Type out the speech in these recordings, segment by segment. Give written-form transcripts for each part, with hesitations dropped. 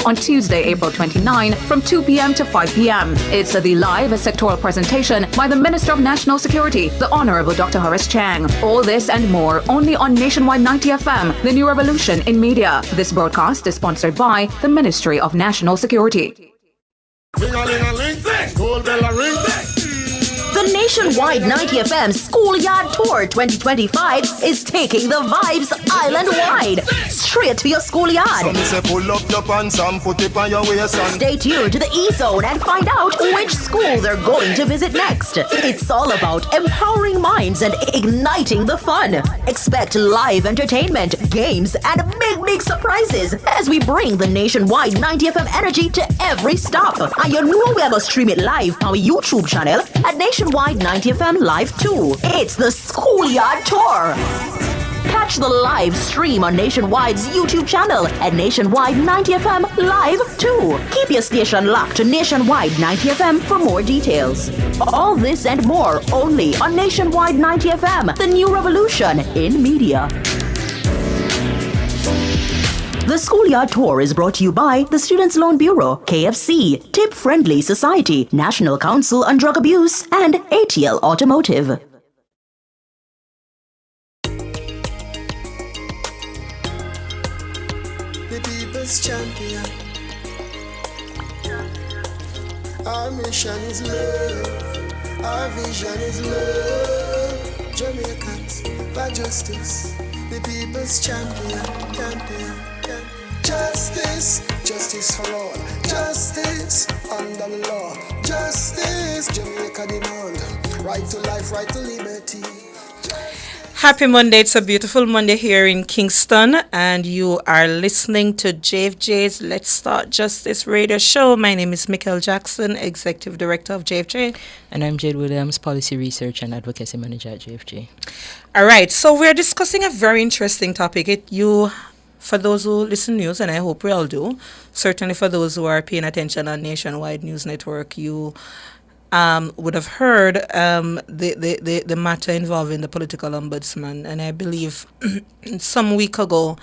on Tuesday, April 29 from 2 p.m. to 5 p.m. It's the live sectoral presentation by the Minister of National Security, the Honorable Dr. Horace Chang. All this and more only on Nationwide 90 FM, the new revolution in media. This broadcast is sponsored by the Ministry of National Security. The Nationwide 90 FM Schoolyard Tour 2025 is taking the vibes island-wide, straight to your schoolyard. Stay tuned to the E-Zone and find out which school they're going to visit next. It's all about empowering minds and igniting the fun. Expect live entertainment, games, and big surprises as we bring the Nationwide 90 FM energy to every stop. And you know we are going to stream it live on our YouTube channel at Nationwide 90 FM Live 2. It's the Schoolyard Tour. Catch the live stream on Nationwide's YouTube channel at Nationwide 90 FM Live 2. Keep your station locked to Nationwide 90 FM for more details. All this and more only on Nationwide 90 FM, the new revolution in media. The Schoolyard Tour is brought to you by the Students' Loan Bureau, KFC, Tip Friendly Society, National Council on Drug Abuse, and ATL Automotive. The people's champion. Our mission is love. Our vision is love. Jamaicans for justice. The people's champion. Justice, justice for all. Justice under the law. Justice, Jamaica demand. Right to life, right to liberty. Happy Monday. It's a beautiful Monday here in Kingston, and you are listening to JFJ's Let's Start Justice radio show. My name is Michael Jackson, Executive Director of JFJ. And I'm Jade Williams, Policy Research and Advocacy Manager at JFJ. All right, so we're discussing a very interesting topic. For those who listen news, and I hope we all do, certainly for those who are paying attention on Nationwide News Network, you would have heard the matter involving the political ombudsman. And I believe some week ago,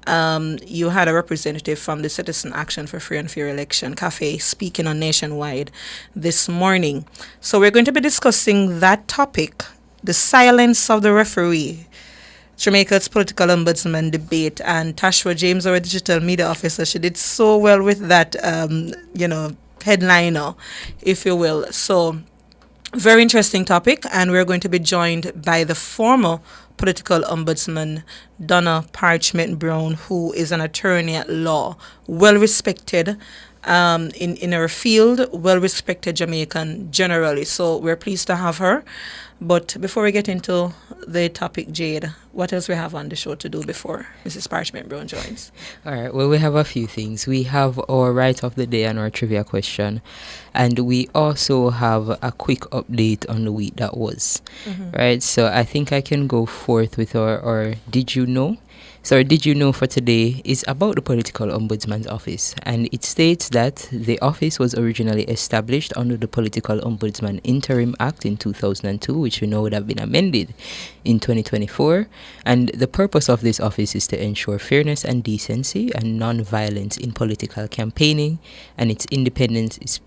you had a representative from the Citizen Action for Free and Fair Election Cafe speaking on Nationwide this morning. So we're going to be discussing that topic, the silence of the referee, Jamaica's political ombudsman debate, and Tashwa James, our digital media officer, she did so well with that, headliner, if you will. So, very interesting topic, and we're going to be joined by the former political ombudsman, Donna Parchment Brown, who is an attorney at law, well respected in her field, well respected Jamaican generally. So, we're pleased to have her. But before we get into the topic, Jade, what else we have on the show to do before Mrs. Parchment Brown joins? All right. Well, we have a few things. We have our right of the day and our trivia question. And we also have a quick update on the week that was. Mm-hmm. Right. So I think I can go forth with our Did You Know? So Did You Know for today is about the political ombudsman's office, and it states that the office was originally established under the Political Ombudsman Interim Act in 2002, which we know would have been amended in 2024, and the purpose of this office is to ensure fairness and decency and non-violence in political campaigning, and its independence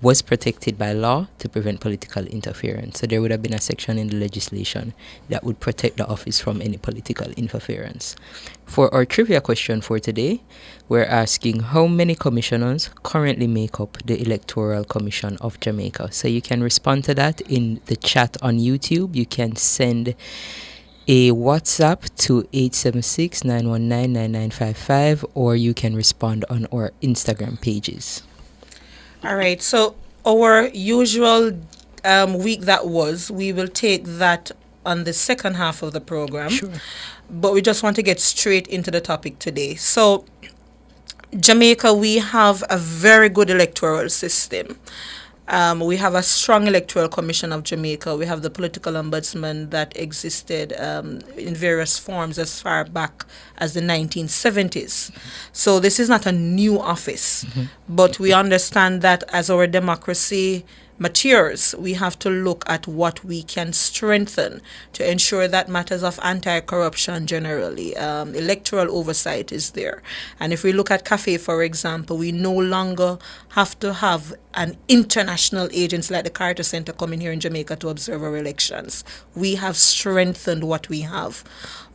was protected by law to prevent political interference. So there would have been a section in the legislation that would protect the office from any political interference. For our trivia question for today, we're asking how many commissioners currently make up the Electoral Commission of Jamaica. So you can respond to that in the chat on YouTube. You can send a WhatsApp to 876-919-9955, or you can respond on our Instagram pages. All right, so our usual week that was, we will take that on the second half of the program. Sure. But we just want to get straight into the topic today. So, Jamaica, we have a very good electoral system. We have a strong electoral commission of Jamaica. We have the political ombudsman that existed in various forms as far back as the 1970s. So this is not a new office, but we understand that as our democracy matures, we have to look at what we can strengthen to ensure that matters of anti-corruption generally, electoral oversight is there. And if we look at CAFE, for example, we no longer have to have an international agency like the Carter Center coming here in Jamaica to observe our elections. We have strengthened what we have.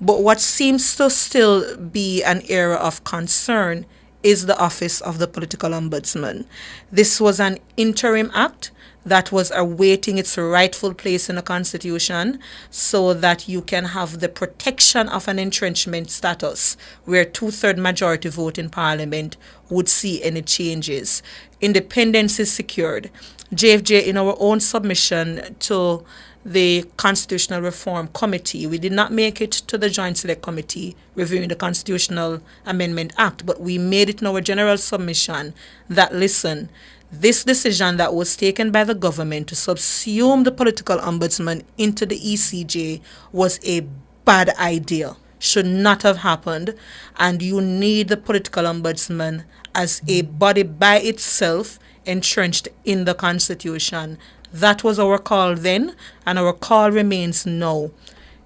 But what seems to still be an area of concern is the office of the political ombudsman. This was an interim act that was awaiting its rightful place in the Constitution so that you can have the protection of an entrenchment status where two-thirds majority vote in Parliament would see any changes. Independence is secured. JFJ, in our own submission to the Constitutional Reform Committee, we did not make it to the Joint Select Committee reviewing the Constitutional Amendment Act, but we made it in our general submission that, listen, this decision that was taken by the government to subsume the political ombudsman into the ECJ was a bad idea, should not have happened, and you need the political ombudsman as a body by itself entrenched in the Constitution. That was our call then, and our call remains now.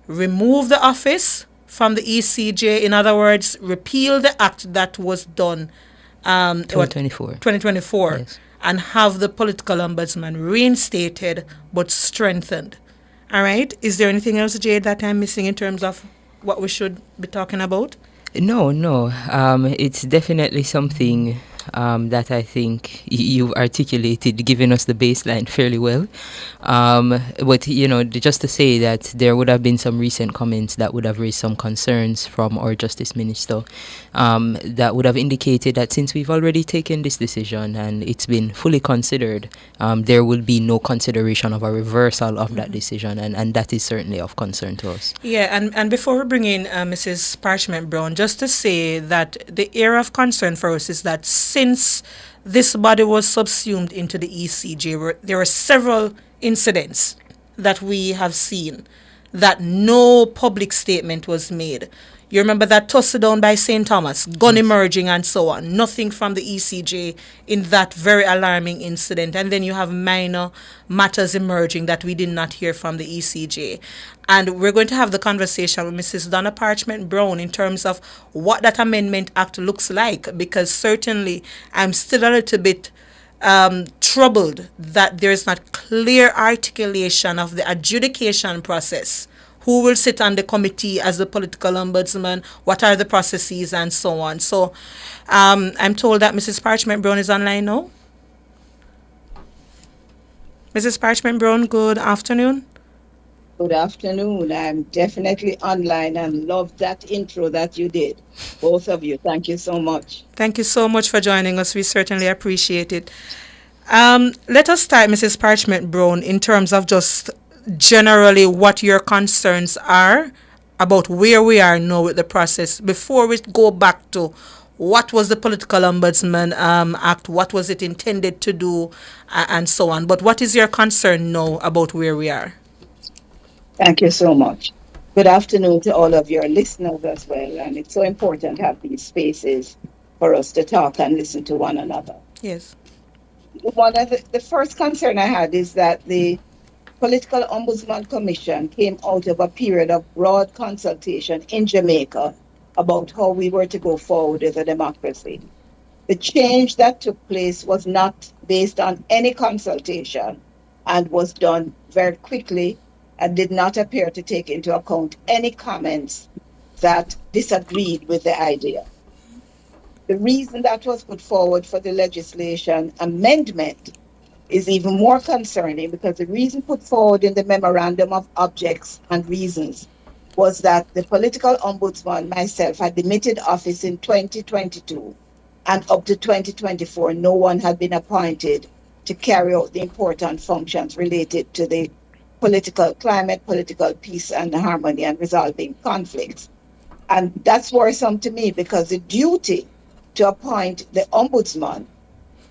Remove the office from the ECJ, in other words, repeal the act that was done 2024. Yes. And have the political ombudsman reinstated but strengthened. All right? Is there anything else, Jade, that I'm missing in terms of what we should be talking about? No. It's definitely something that I think you've articulated, giving us the baseline fairly well. But, just to say that there would have been some recent comments that would have raised some concerns from our Justice Minister that would have indicated that since we've already taken this decision and it's been fully considered, there will be no consideration of a reversal of that decision. And that is certainly of concern to us. Yeah, and before we bring in Mrs. Parchment Brown, just to say that the area of concern for us is that since this body was subsumed into the ECJ, there are several incidents that we have seen that no public statement was made. You remember that tussle down by St. Thomas, gun emerging and so on. Nothing from the ECJ in that very alarming incident. And then you have minor matters emerging that we did not hear from the ECJ. And we're going to have the conversation with Mrs. Donna Parchment Brown in terms of what that Amendment Act looks like, because certainly I'm still a little bit troubled that there is not clear articulation of the adjudication process. Who will sit on the committee as the political ombudsman? What are the processes and so on? So I'm told that Mrs. Parchment Brown is online now. Mrs. Parchment Brown, good afternoon. Good afternoon. I'm definitely online and love that intro that you did. Both of you. Thank you so much. Thank you so much for joining us. We certainly appreciate it. Let us start, Mrs. Parchment Brown, in terms of just generally what your concerns are about where we are now with the process before we go back to what was the Political Ombudsman Act, what was it intended to do, and so on. But what is your concern now about where we are? Thank you so much. Good afternoon to all of your listeners as well. And it's so important to have these spaces for us to talk and listen to one another. Yes. One of the first concern I had is that the Political Ombudsman Commission came out of a period of broad consultation in Jamaica about how we were to go forward as a democracy. The change that took place was not based on any consultation and was done very quickly and did not appear to take into account any comments that disagreed with the idea. The reason that was put forward for the legislation amendment is even more concerning because the reason put forward in the memorandum of objects and reasons was that the political ombudsman, myself, had demitted office in 2022, and up to 2024, no one had been appointed to carry out the important functions related to the political climate, political peace and harmony and resolving conflicts. And that's worrisome to me because the duty to appoint the ombudsman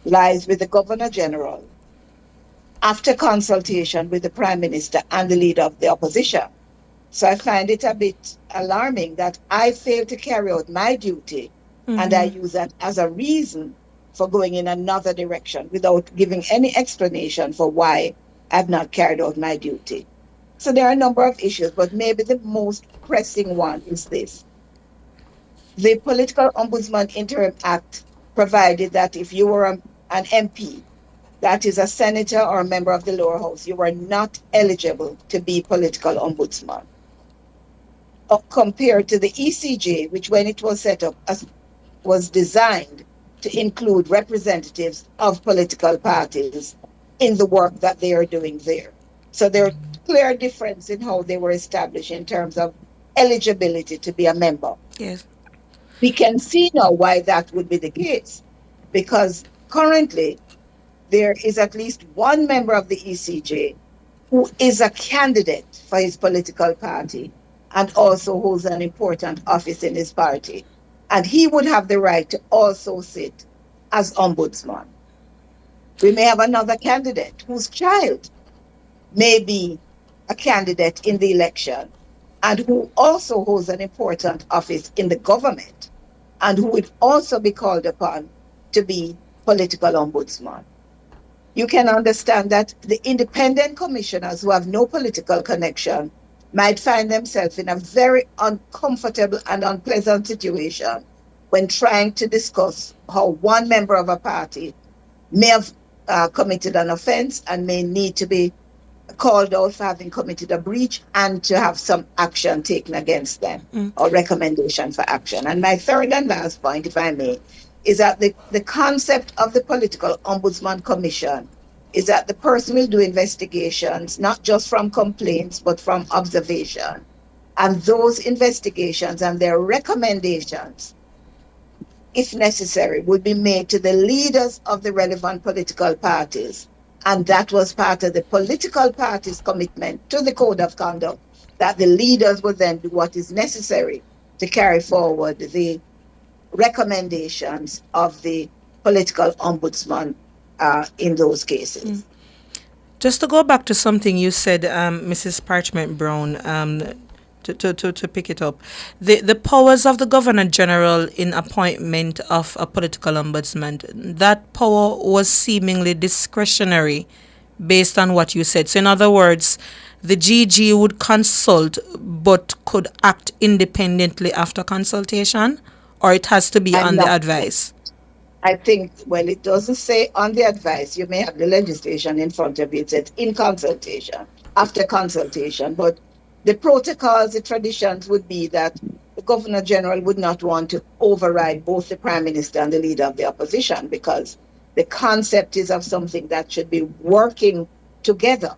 lies with the Governor General after consultation with the Prime Minister and the leader of the opposition. So I find it a bit alarming that I failed to carry out my duty and I use that as a reason for going in another direction without giving any explanation for why I've not carried out my duty. So there are a number of issues, but maybe the most pressing one is this. The Political Ombudsman Interim Act provided that if you were an MP, that is a senator or a member of the lower house, you were not eligible to be political ombudsman. Compared to the ECJ, which when it was set up was designed to include representatives of political parties in the work that they are doing there. So there are clear difference in how they were established in terms of eligibility to be a member. Yes. We can see now why that would be the case, because currently there is at least one member of the ECJ who is a candidate for his political party and also holds an important office in his party. And he would have the right to also sit as ombudsman. We may have another candidate whose child may be a candidate in the election and who also holds an important office in the government and who would also be called upon to be political ombudsman. You can understand that the independent commissioners who have no political connection might find themselves in a very uncomfortable and unpleasant situation when trying to discuss how one member of a party may have committed an offense and may need to be called out for having committed a breach and to have some action taken against them or recommendation for action. And my third and last point, if I may, is that the concept of the Political Ombudsman Commission is that the person will do investigations, not just from complaints, but from observation. And those investigations and their recommendations, if necessary, would be made to the leaders of the relevant political parties. And that was part of the political parties' commitment to the Code of Conduct, that the leaders would then do what is necessary to carry forward the recommendations of the political ombudsman in those cases. Just to go back to something you said, Mrs. Parchment Brown, to pick it up, the powers of the Governor General in appointment of a political ombudsman, that power was seemingly discretionary based on what you said. So in other words, the GG would consult but could act independently after consultation, or it has to be on the advice? I think, well, it doesn't say on the advice. You may have the legislation in front of you. It says in consultation, after consultation. But the protocols, the traditions would be that the Governor General would not want to override both the Prime Minister and the Leader of the Opposition, because the concept is of something that should be working together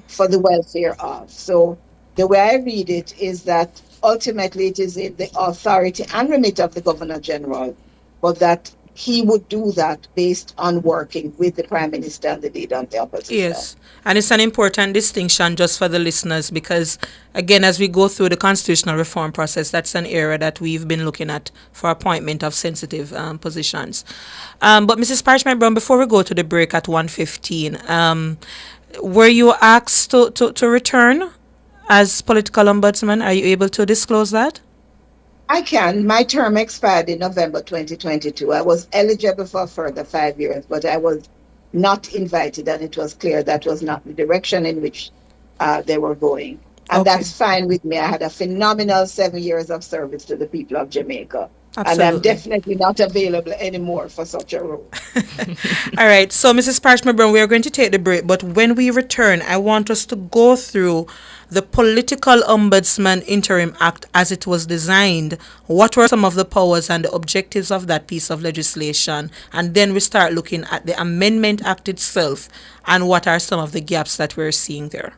for the welfare of. So the way I read it is that ultimately it is in the authority and remit of the Governor General, but that he would do that based on working with the Prime Minister and the Leader of the Opposition. Yes, and it's an important distinction just for the listeners, because again, as we go through the constitutional reform process, that's an area that we've been looking at for appointment of sensitive positions. But Mrs. Parchment Brown, before we go to the break at 1:15, were you asked to return as political ombudsman? Are you able to disclose that? I can. My term expired in November 2022. I was eligible for a further 5 years, but I was not invited, and it was clear that was not the direction in which they were going. And that's fine with me. I had a phenomenal 7 years of service to the people of Jamaica. Absolutely. And I'm definitely not available anymore for such a role. All right. So, Mrs. Parchment Brown, we are going to take the break. But when we return, I want us to go through the Political Ombudsman Interim Act as it was designed. What were some of the powers and the objectives of that piece of legislation? And then we start looking at the Amendment Act itself and what are some of the gaps that we're seeing there.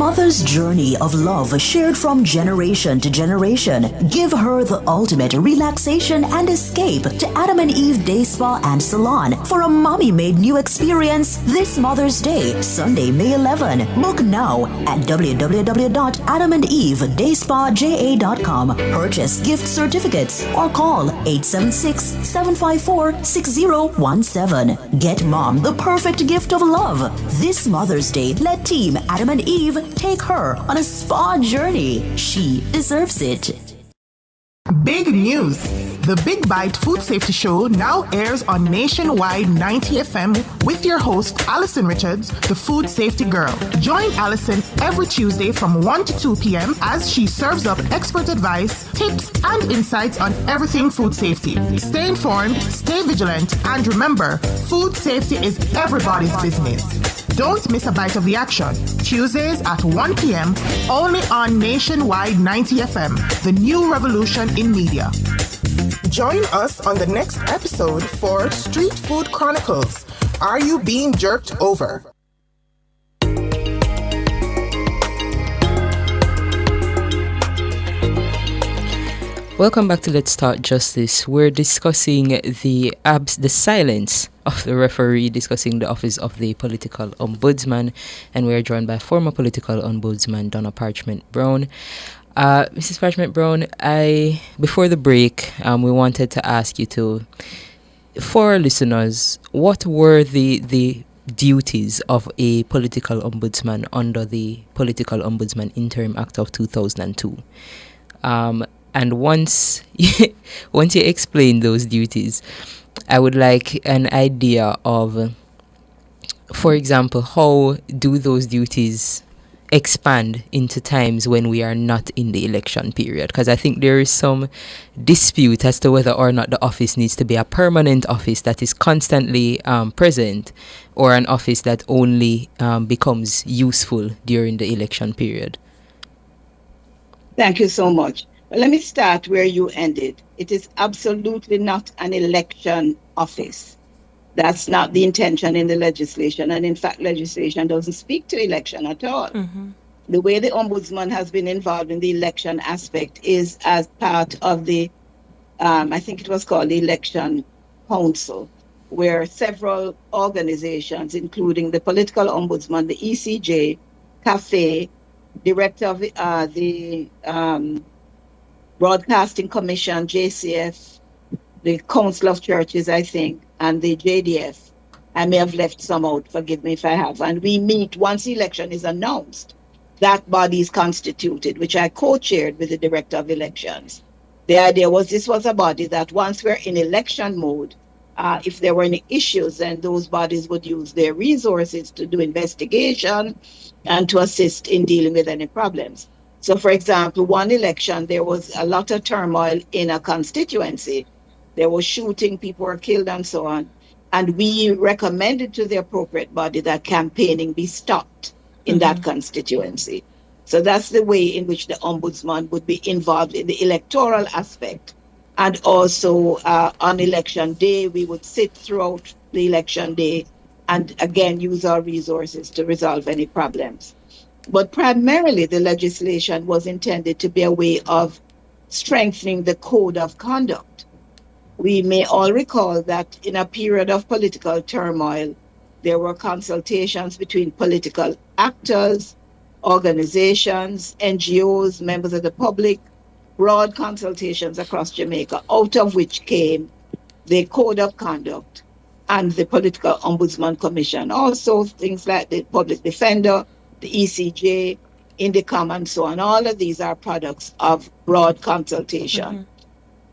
mother's journey of love shared from generation to generation. Give her the ultimate relaxation and escape to Adam and Eve Day Spa and Salon for a mommy-made new experience this Mother's Day, Sunday, May 11. Book now at www.adamandeve.dayspaja.com. Purchase gift certificates or call 876-754-6017. Get mom the perfect gift of love. This Mother's Day, let Team Adam and Eve take her on a spa journey. She deserves it. Big news! The Big Bite Food Safety Show now airs on Nationwide 90 FM with your host, Alison Richards, the Food Safety Girl. Join Alison every Tuesday from 1 to 2 p.m. as she serves up expert advice, tips, and insights on everything food safety. Stay informed, stay vigilant, and remember, food safety is everybody's business. Don't miss a bite of the action. Tuesdays at 1 p.m. only on Nationwide 90 FM, the new revolution in media. Join us on the next episode for Street Food Chronicles. Are you being jerked over? Welcome back to Let's Start Justice. We're discussing the silence of the referee, discussing the office of the political ombudsman, and we're joined by former political ombudsman Donna Parchment Brown. Mrs. Parchment Brown, before the break, we wanted to ask you for our listeners, what were the duties of a political ombudsman under the Political Ombudsman Interim Act of 2002? And once you explain those duties, I would like an idea of, for example, how do those duties expand into times when we are not in the election period? Because I think there is some dispute as to whether or not the office needs to be a permanent office that is constantly present, or an office that only becomes useful during the election period. Thank you so much. Well, let me start where you ended. It is absolutely not an election office. That's not the intention in the legislation. And in fact, legislation doesn't speak to election at all. Mm-hmm. The way the ombudsman has been involved in the election aspect is as part of the, I think it was called the Election Council, where several organizations, including the Political Ombudsman, the ECJ, CAFE, Director of the Broadcasting Commission, JCF, the Council of Churches, I think, and the JDF. I may have left some out, forgive me if I have. And we meet once the election is announced. That body is constituted, which I co-chaired with the Director of Elections. The idea was this was a body that once we're in election mode, if there were any issues, then those bodies would use their resources to do investigation and to assist in dealing with any problems. So, for example, one election, there was a lot of turmoil in a constituency. There was shooting, people were killed and so on. And we recommended to the appropriate body that campaigning be stopped in that constituency. So that's the way in which the ombudsman would be involved in the electoral aspect. And also on election day, we would sit throughout the election day and again use our resources to resolve any problems. But primarily the legislation was intended to be a way of strengthening the code of conduct. We may all recall that in a period of political turmoil, there were consultations between political actors, organizations, NGOs, members of the public, broad consultations across Jamaica, out of which came the Code of Conduct and the Political Ombudsman Commission. Also things like the Public Defender, the ECJ, INDECOM, and so on. All of these are products of broad consultation. Mm-hmm.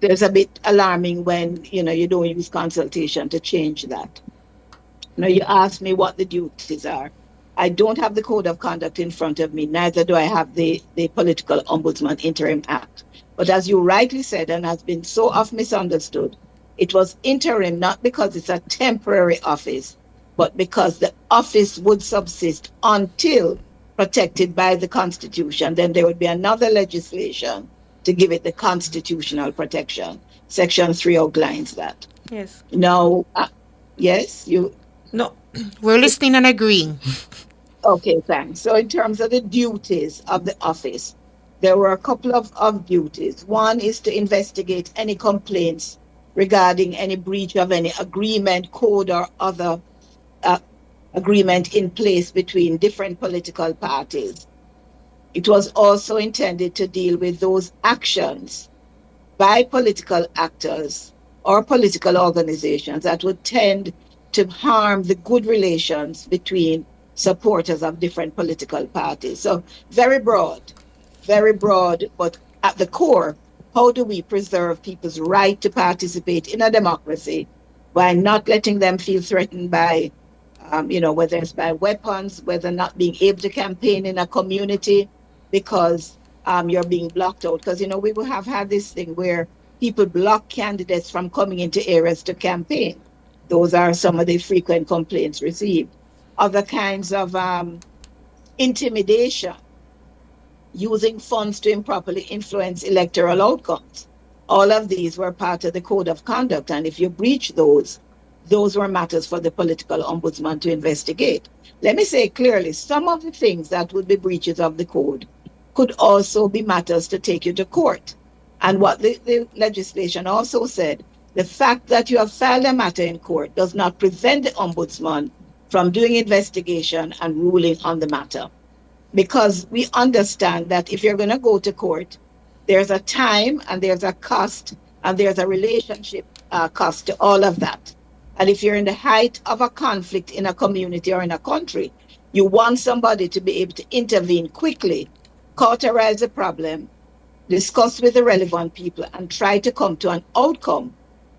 There's a bit alarming when, you don't use consultation to change that. Now, you asked me what the duties are. I don't have the Code of Conduct in front of me, neither do I have the Political Ombudsman Interim Act. But as you rightly said, and has been so often misunderstood, it was interim not because it's a temporary office, but because the office would subsist until protected by the Constitution. Then there would be another legislation to give it the constitutional protection. Section 3 outlines that. Yes. Now, yes, you... No, we're listening and agreeing. Okay, thanks. So, in terms of the duties of the office, there were a couple of duties. One is to investigate any complaints regarding any breach of any agreement, code, or other uh, agreement in place between different political parties. It was also intended to deal with those actions by political actors or political organizations that would tend to harm the good relations between supporters of different political parties. So, very broad, but at the core, how do we preserve people's right to participate in a democracy by not letting them feel threatened by, whether it's by weapons, whether not being able to campaign in a community because you're being blocked out. Because, we will have had this thing where people block candidates from coming into areas to campaign. Those are some of the frequent complaints received. Other kinds of intimidation, using funds to improperly influence electoral outcomes. All of these were part of the code of conduct. And if you breach those were matters for the political ombudsman to investigate. Let me say clearly, some of the things that would be breaches of the code could also be matters to take you to court. And what the legislation also said, the fact that you have filed a matter in court does not prevent the ombudsman from doing investigation and ruling on the matter. Because we understand that if you're going to go to court, there's a time and there's a cost and there's a relationship cost to all of that. And if you're in the height of a conflict in a community or in a country, you want somebody to be able to intervene quickly, cauterize the problem, discuss with the relevant people, and try to come to an outcome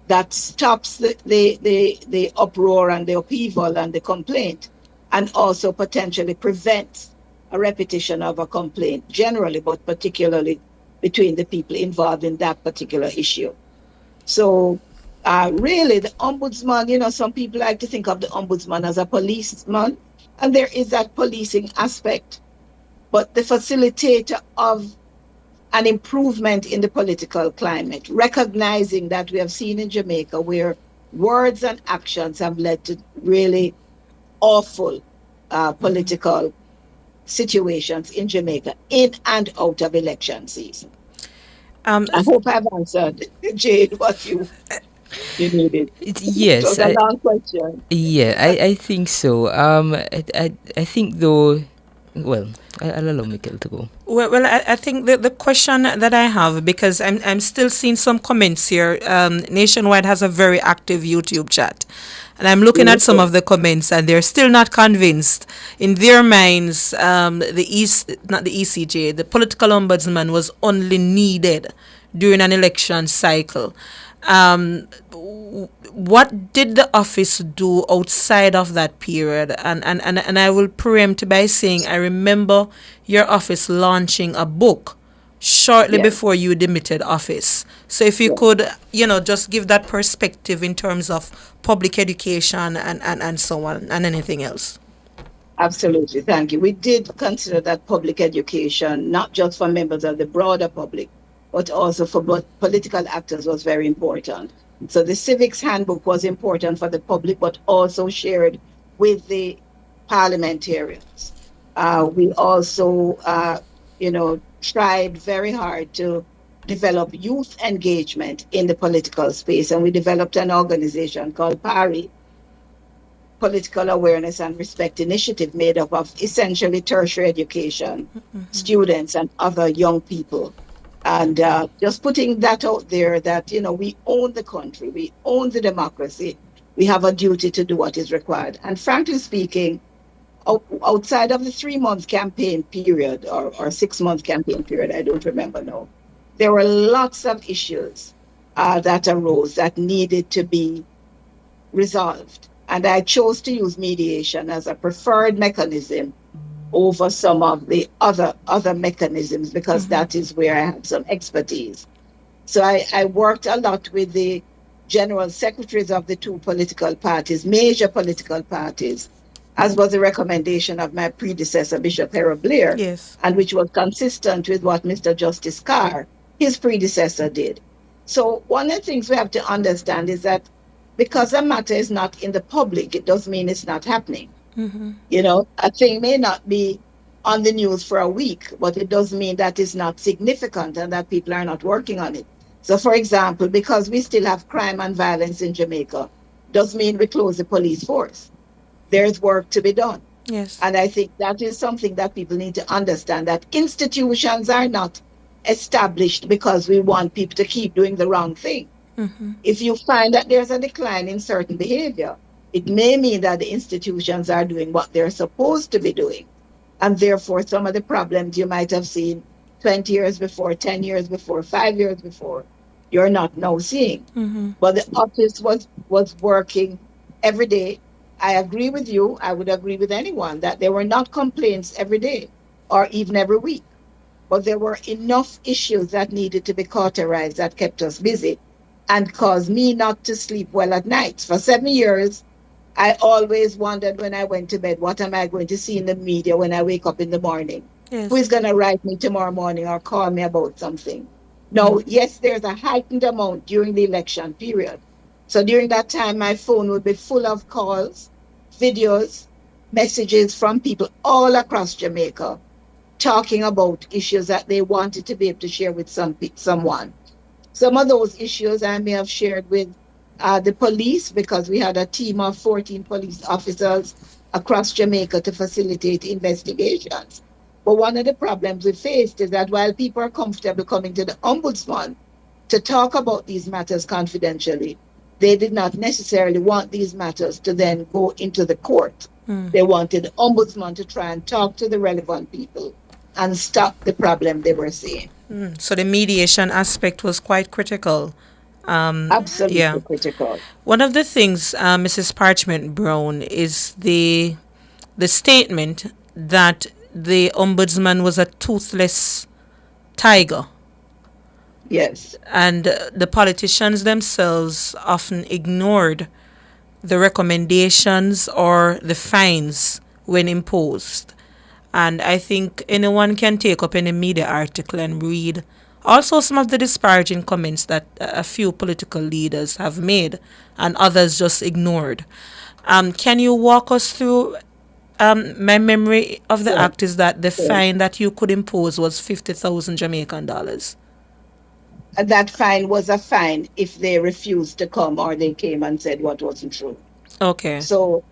that stops the uproar and the upheaval and the complaint, and also potentially prevents a repetition of a complaint generally, but particularly between the people involved in that particular issue. So really the ombudsman, some people like to think of the ombudsman as a policeman, and there is that policing aspect, but the facilitator of an improvement in the political climate, recognizing that we have seen in Jamaica where words and actions have led to really awful political situations in Jamaica in and out of election season. I hope I've answered, Jade, what you needed. Yes, It was a long question. I think so. I think though. Well, I'll allow Michael to go. Well, I think the question that I have, because I'm still seeing some comments here. Nationwide has a very active YouTube chat, and I'm looking at some of the comments, and they're still not convinced. In their minds, not the ECJ, the political ombudsman was only needed during an election cycle. What did the office do outside of that period? And I will preempt by saying I remember your office launching a book shortly before you demitted office. So if you could, just give that perspective in terms of public education and so on, and anything else. Absolutely, thank you. We did consider that public education, not just for members of the broader public, but also for political actors, was very important. So the civics handbook was important for the public, but also shared with the parliamentarians. We also, tried very hard to develop youth engagement in the political space, and we developed an organization called PARI, Political Awareness and Respect Initiative, made up of essentially tertiary education students and other young people. And just putting that out there that, we own the country, we own the democracy, we have a duty to do what is required. And frankly speaking, outside of the 3-month campaign period or 6-month campaign period, I don't remember now, there were lots of issues that arose that needed to be resolved. And I chose to use mediation as a preferred mechanism over some of the other mechanisms, because that is where I had some expertise. So I worked a lot with the general secretaries of the two political parties, major political parties, as was the recommendation of my predecessor, Bishop Harold Blair, and which was consistent with what Mr. Justice Carr, his predecessor, did. So one of the things we have to understand is that because a matter is not in the public, it doesn't mean it's not happening. You know, a thing may not be on the news for a week, but it doesn't mean that it's not significant and that people are not working on it. So, for example, because we still have crime and violence in Jamaica, doesn't mean we close the police force. There's work to be done. Yes. And I think that is something that people need to understand, that institutions are not established because we want people to keep doing the wrong thing. If you find that there's a decline in certain behavior, it may mean that the institutions are doing what they're supposed to be doing. And therefore, some of the problems you might have seen 20 years before, 10 years before, 5 years before, you're not now seeing. But the office was working every day. I agree with you. I would agree with anyone that there were not complaints every day or even every week. But there were enough issues that needed to be cauterized that kept us busy and caused me not to sleep well at night. For 7 years, I always wondered when I went to bed, what am I going to see in the media when I wake up in the morning? Yes. Who is going to write me tomorrow morning or call me about something? No, yes, there's a heightened amount during the election period. So during that time, my phone would be full of calls, videos, messages from people all across Jamaica talking about issues that they wanted to be able to share with someone. Some of those issues I may have shared with the police, because we had a team of 14 police officers across Jamaica to facilitate investigations. But one of the problems we faced is that while people are comfortable coming to the Ombudsman to talk about these matters confidentially, they did not necessarily want these matters to then go into the court. They wanted the Ombudsman to try and talk to the relevant people and stop the problem they were seeing. So the mediation aspect was quite critical. Absolutely Yeah. critical. One of the things, Mrs. Parchment Brown, is the statement that the ombudsman was a toothless tiger, Yes. and the politicians themselves often ignored the recommendations or the fines when imposed. And I think anyone can take up any media article and read also some of the disparaging comments that a few political leaders have made and others just ignored. Can you walk us through? My memory of the act is that the fine that you could impose was 50,000 Jamaican dollars. And that fine was a fine if they refused to come or they came and said what wasn't true. Okay. So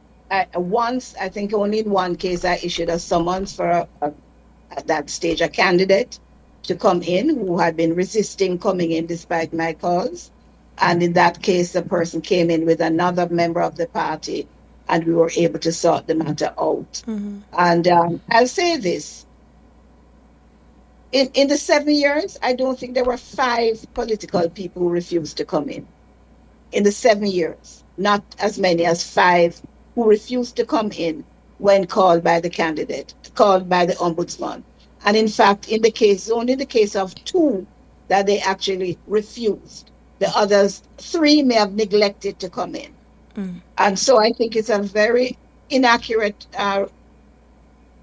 once, I think only in one case, I issued a summons for at that stage a candidate to come in who had been resisting coming in despite my calls. And in that case, the person came in with another member of the party, and we were able to sort the matter out. And I'll say this. In the 7 years, I don't think there were 5 political people who refused to come in the 7 years. Not as many as 5 who refused to come in when called by the candidate, called by the ombudsman. And in fact, only in the case of 2 that they actually refused. The others 3 may have neglected to come in. And so I think it's a very inaccurate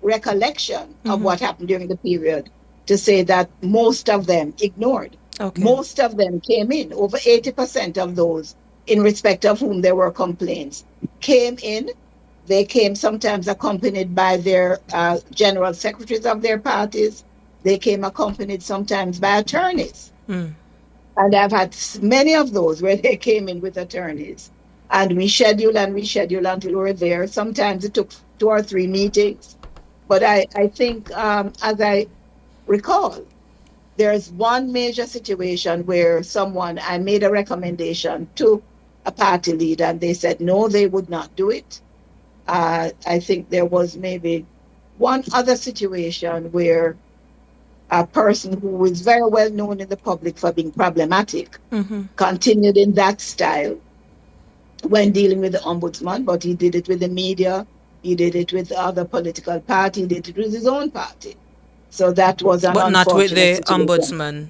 recollection of what happened during the period to say that most of them ignored. Okay. Most of them came in. Over 80% of those, in respect of whom there were complaints, came in. They came sometimes accompanied by their general secretaries of their parties. They came accompanied sometimes by attorneys. And I've had many of those where they came in with attorneys. And we scheduled until we were there. Sometimes it took 2 or 3 meetings. But I think, as I recall, there's one major situation where I made a recommendation to a party leader, and they said no, they would not do it. I think there was maybe one other situation where a person who is very well known in the public for being problematic continued in that style when dealing with the ombudsman, but he did it with the media, he did it with other political party, he did it with his own party. So that was an But not with the situation. ombudsman.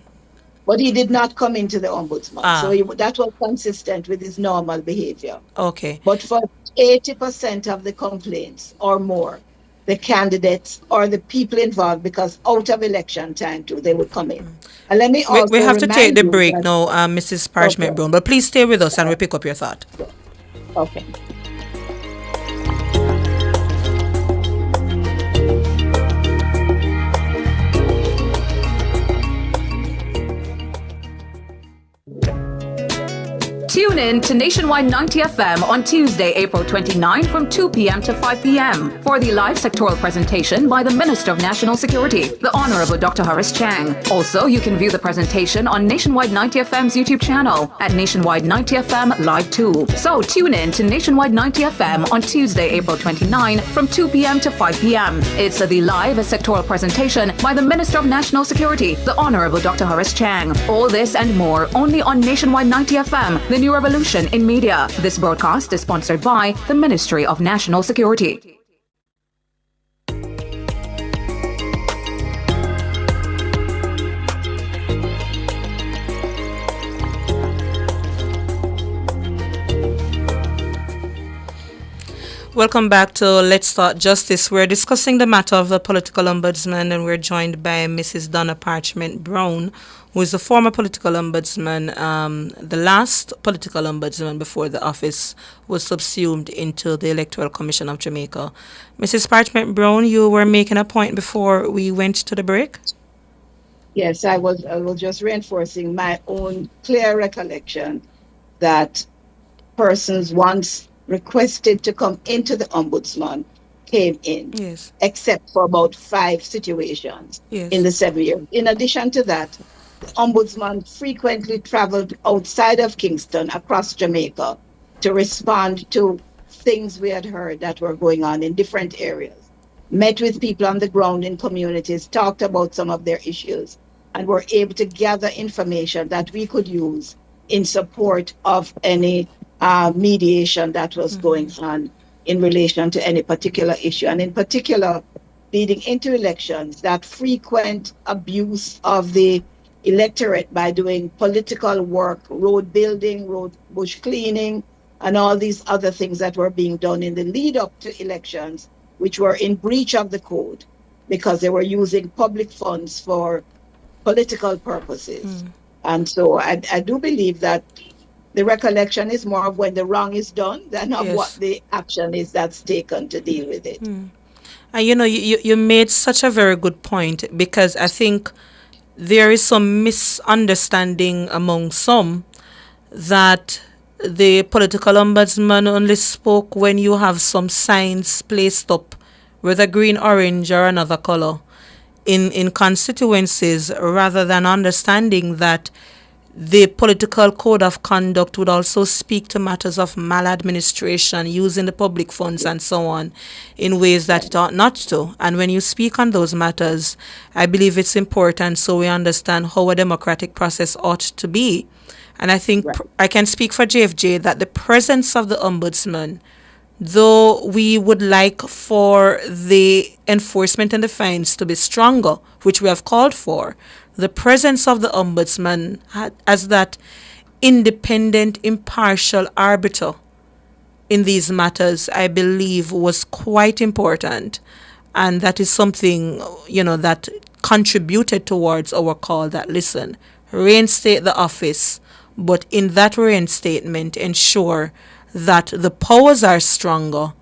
But he did not come into the ombudsman. Ah. So that was consistent with his normal behavior. Okay. But for 80% of the complaints or more, the candidates or the people involved, because out of election time too, they would come in. And let me also We have to take remind the you break that- now, Mrs. Parchment Okay. Brown. But please stay with us and we'll pick up your thought. Okay. tune in to Nationwide 90 FM on Tuesday, April 29 from 2 p.m. to 5 p.m. for the live sectoral presentation by the Minister of National Security, the Honorable Dr. Horace Chang. Also, you can view the presentation on Nationwide 90 FM's YouTube channel at Nationwide 90 FM Live 2. So tune in to Nationwide 90 FM on Tuesday, April 29 from 2 p.m. to 5 p.m. It's the live sectoral presentation by the Minister of National Security, the Honorable Dr. Horace Chang. All this and more only on Nationwide 90 FM, the new revolution in media. This broadcast is sponsored by the Ministry of National Security. Welcome back to Let's Start Justice. We're discussing the matter of the political ombudsman, and we're joined by Mrs. Donna Parchment Brown, who is the former political ombudsman, the last political ombudsman before the office was subsumed into the Electoral Commission of Jamaica. Mrs. Parchment Brown, you were making a point before we went to the break? Yes, I was just reinforcing my own clear recollection that persons once requested to come into the ombudsman came in, yes, except for about 5 situations, yes, in the 7 years. In addition to that, the ombudsman frequently traveled outside of Kingston, across Jamaica, to respond to things we had heard that were going on in different areas, met with people on the ground in communities, talked about some of their issues, and were able to gather information that we could use in support of any mediation that was going on in relation to any particular issue. And in particular, leading into elections, that frequent abuse of the electorate by doing political work, road building, road bush cleaning, and all these other things that were being done in the lead up to elections, which were in breach of the code because they were using public funds for political purposes. And so I do believe that the recollection is more of when the wrong is done than of yes, what the action is that's taken to deal with it. And you made such a very good point, because I think there is some misunderstanding among some that the political ombudsman only spoke when you have some signs placed up, whether green, orange, or another color, in constituencies, rather than understanding that the political code of conduct would also speak to matters of maladministration, using the public funds and so on, in ways that it ought not to. And when you speak on those matters, I believe it's important so we understand how a democratic process ought to be. And I think I can speak for JFJ that the presence of the ombudsman, though we would like for the enforcement and the fines to be stronger, which we have called for, the presence of the ombudsman as that independent, impartial arbiter in these matters, I believe, was quite important. And that is something, that contributed towards our call that, listen, reinstate the office, but in that reinstatement, ensure that the powers are stronger.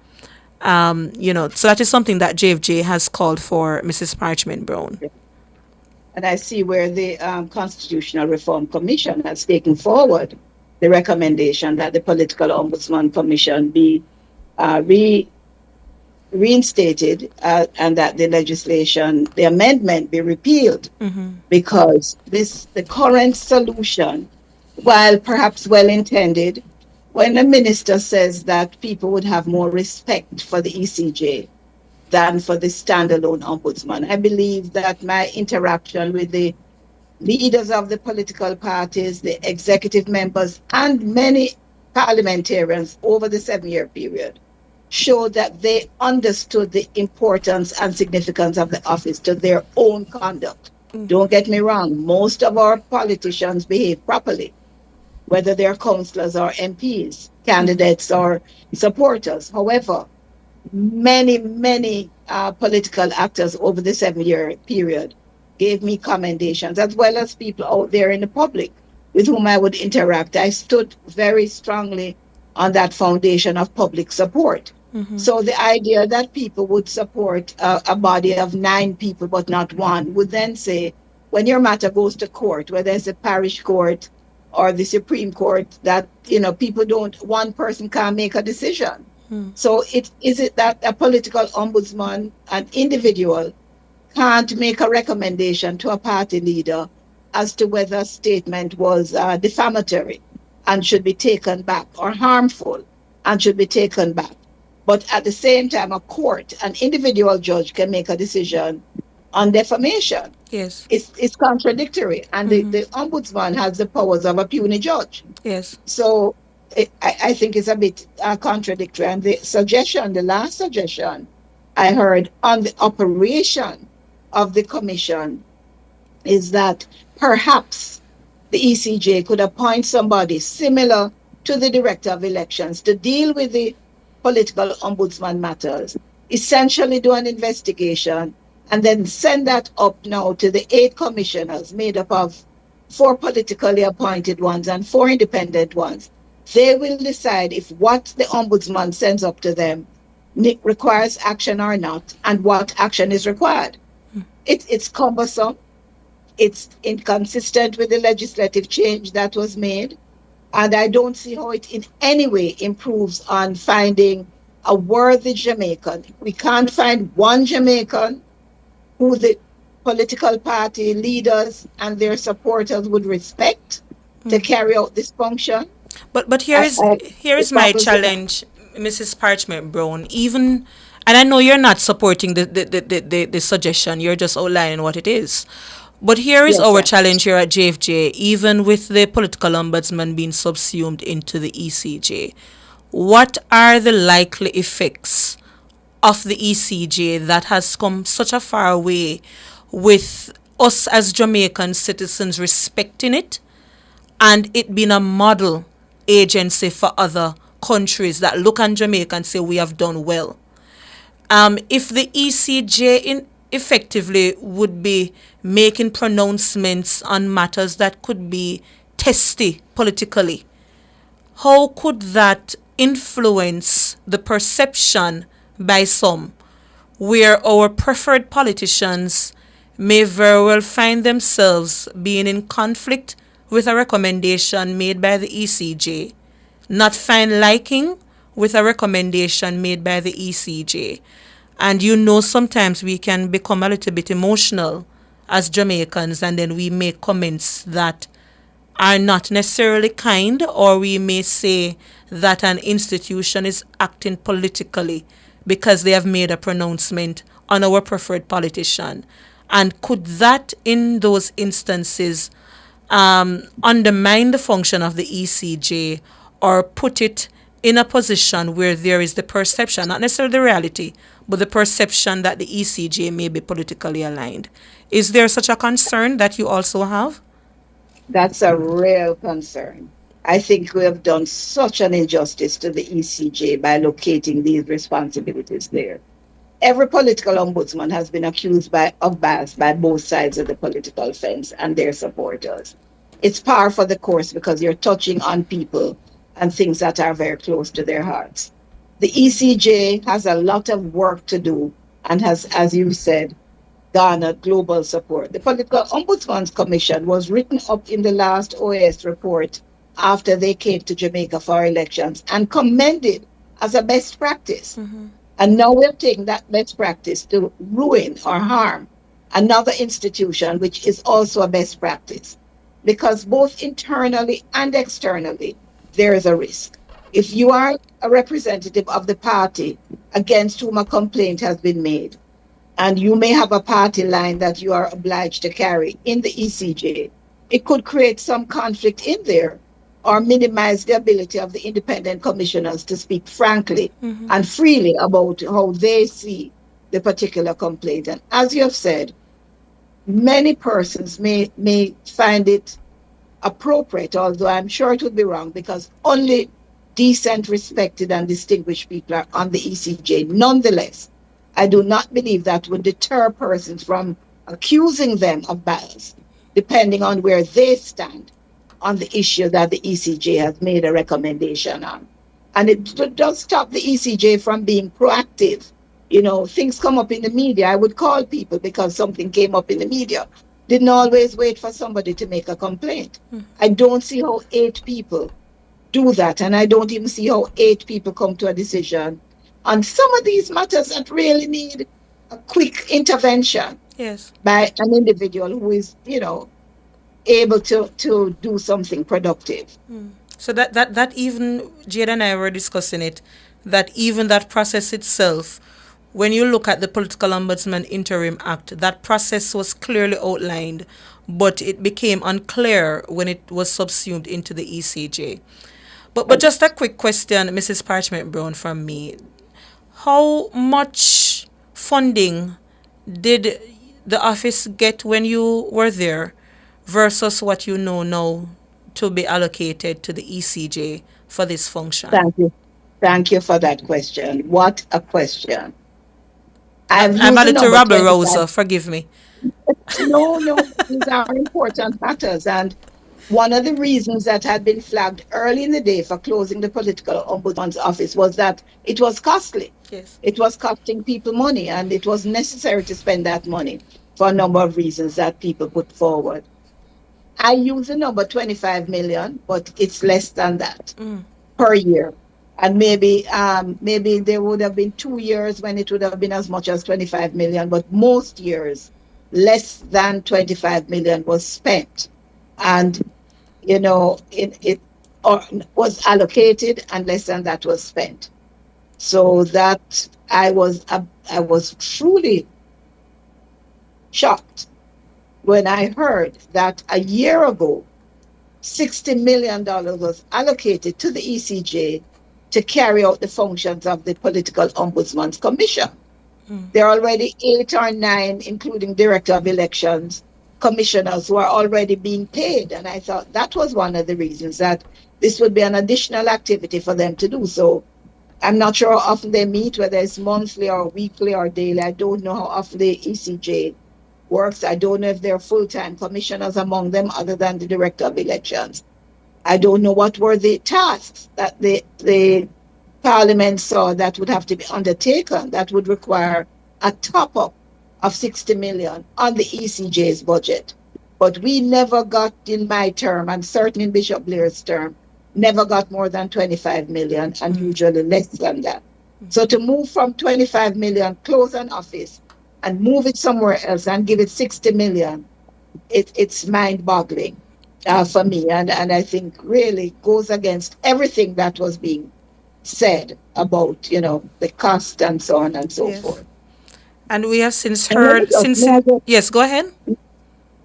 So that is something that JFJ has called for, Mrs. Parchment Brown. And I see where the Constitutional Reform Commission has taken forward the recommendation that the Political Ombudsman Commission be reinstated and that the legislation, the amendment be repealed, because the current solution, while perhaps well-intended, when a minister says that people would have more respect for the ECJ than for the standalone ombudsman, I believe that my interaction with the leaders of the political parties, the executive members, and many parliamentarians over the 7-year period showed that they understood the importance and significance of the office to their own conduct. Don't get me wrong, most of our politicians behave properly, whether they're councillors or MPs, candidates or supporters. However, many political actors over the 7-year period gave me commendations, as well as people out there in the public with whom I would interact. I stood very strongly on that foundation of public support. So the idea that people would support a body of 9 people but not one would then say, when your matter goes to court, whether it's a parish court, or the Supreme Court that, people don't, one person can't make a decision. So is it that a political ombudsman, an individual, can't make a recommendation to a party leader as to whether a statement was defamatory and should be taken back, or harmful and should be taken back? But at the same time, a court, an individual judge, can make a decision on defamation. Yes. It's contradictory, and the ombudsman has the powers of a puny judge. Yes. So I think it's a bit contradictory. And the last suggestion I heard on the operation of the commission is that perhaps the ECJ could appoint somebody similar to the director of elections to deal with the political ombudsman matters, essentially do an investigation, and then send that up now to the 8 commissioners made up of 4 politically appointed ones and 4 independent ones. They will decide if what the ombudsman sends up to them requires action or not, and what action is required. It's cumbersome. It's inconsistent with the legislative change that was made. And I don't see how it in any way improves on finding a worthy Jamaican. We can't find one Jamaican who the political party leaders and their supporters would respect to carry out this function. But here is my challenge, Mrs. Parchment Brown. Even, and I know you're not supporting the suggestion, you're just outlining what it is. But here is our challenge here at JFJ, even with the political ombudsman being subsumed into the ECJ. What are the likely effects of the ECJ that has come such a far way with us as Jamaican citizens respecting it and it being a model agency for other countries that look at Jamaica and say we have done well? If the ECJ effectively would be making pronouncements on matters that could be testy politically, how could that influence the perception by some where our preferred politicians may very well find themselves being in conflict with a recommendation made by the ECJ, not find liking with a recommendation made by the ECJ? And sometimes we can become a little bit emotional as Jamaicans, and then we make comments that are not necessarily kind, or we may say that an institution is acting politically because they have made a pronouncement on our preferred politician. And could that, in those instances, undermine the function of the ECJ, or put it in a position where there is the perception, not necessarily the reality, but the perception that the ECJ may be politically aligned? Is there such a concern that you also have? That's a real concern. I think we have done such an injustice to the ECJ by locating these responsibilities there. Every political ombudsman has been accused of bias by both sides of the political fence and their supporters. It's par for the course because you're touching on people and things that are very close to their hearts. The ECJ has a lot of work to do and has, as you said, garnered global support. The Political Ombudsman's Commission was written up in the last OAS report after they came to Jamaica for elections and commended as a best practice. And now we're taking that best practice to ruin or harm another institution, which is also a best practice. Because both internally and externally, there is a risk. If you are a representative of the party against whom a complaint has been made, and you may have a party line that you are obliged to carry in the ECJ, it could create some conflict in there, or minimize the ability of the independent commissioners to speak frankly and freely about how they see the particular complaint. And as you have said, many persons may find it appropriate, although I'm sure it would be wrong, because only decent, respected, and distinguished people are on the ECJ. Nonetheless, I do not believe that would deter persons from accusing them of bias, depending on where they stand on the issue that the ECJ has made a recommendation on. And it does stop the ECJ from being proactive. Things come up in the media. I would call people because something came up in the media. didn't always wait for somebody to make a complaint. I don't see how 8 people do that, and I don't even see how 8 people come to a decision on some of these matters that really need a quick intervention Yes. by an individual who is, able to do something productive. So that even Jade and I were discussing it, that even that process itself, when you look at the Political Ombudsman Interim Act, that process was clearly outlined, but it became unclear when it was subsumed into the ECJ. But just a quick question, Mrs. Parchment Brown, from me. How much funding did the office get when you were there versus what you know now to be allocated to the ECJ for this function? Thank you. Thank you for that question. What a question. I've I'm used a the little number rabble 25. rouser, forgive me. No, these are important matters. And one of the reasons that had been flagged early in the day for closing the political ombudsman's office was that it was costly. Yes. It was costing people money, and it was necessary to spend that money for a number of reasons that people put forward. I use the number 25 million, but it's less than that per year. And maybe there would have been 2 years when it would have been as much as 25 million, but most years, less than 25 million was spent. And, it was allocated and less than that was spent. So that I was truly shocked when I heard that a year ago, $60 million was allocated to the ECJ to carry out the functions of the Political Ombudsman's Commission. There are already 8 or 9, including Director of Elections, commissioners who are already being paid. And I thought that was one of the reasons that this would be an additional activity for them to do. So I'm not sure how often they meet, whether it's monthly or weekly or daily. I don't know how often the ECJ works. I don't know if there are full-time commissioners among them other than the Director of Elections. I don't know what were the tasks that the Parliament saw that would have to be undertaken that would require a top-up of 60 million on the ECJ's budget. But we never got, in my term, and certainly in Bishop Blair's term, never got more than 25 million, and usually less than that. So to move from 25 million, close an office, and move it somewhere else and give it 60 million, it's mind-boggling for me. And I think really goes against everything that was being said about, the cost and so on and so forth. And we have since heard, yes, go ahead.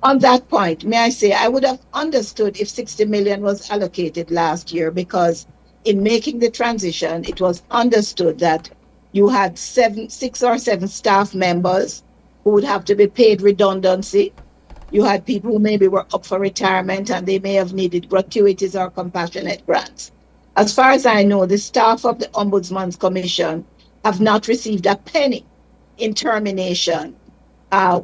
On that point, may I say, I would have understood if 60 million was allocated last year, because in making the transition, it was understood that you had 6 or 7 staff members who would have to be paid redundancy. You had people who maybe were up for retirement and they may have needed gratuities or compassionate grants. As far as I know, the staff of the Ombudsman's Commission have not received a penny in termination